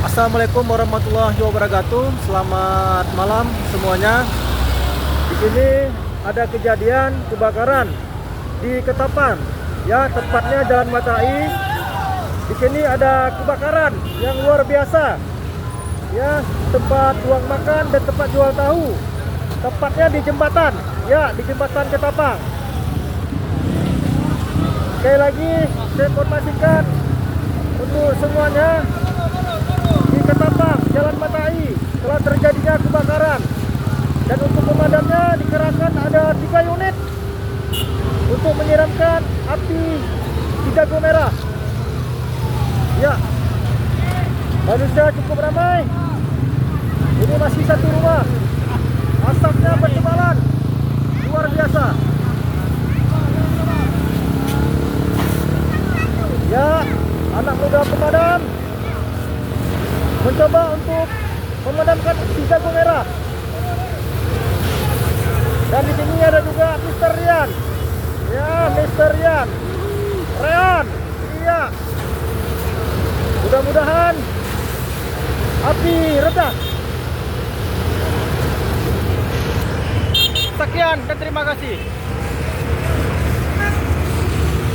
Assalamualaikum warahmatullahi wabarakatuh. Selamat malam semuanya. Di sini ada kejadian kebakaran di Ketapang, ya, tepatnya Jalan Matai. Di sini ada kebakaran yang luar biasa, ya, tempat ruang makan dan tempat jual tahu. Tepatnya di jembatan, ya, di jembatan Ketapang. Sekali lagi saya informasikan untuk semuanya, di Ketapang, Jalan Matai telah terjadinya kebakaran, dan untuk pemadamnya dikerahkan ada 3 unit untuk menyiramkan api di jago merah. Ya, manusia cukup ramai. Ini masih satu rumah, asapnya bertebaran luar biasa. Ya, anak muda pemadam mencoba untuk memadamkan si jago merah. Dan di sini ada juga Mister Rian. Ya, Mister Rian. Rian. Iya. Mudah-mudahan api reda. Sekian dan terima kasih.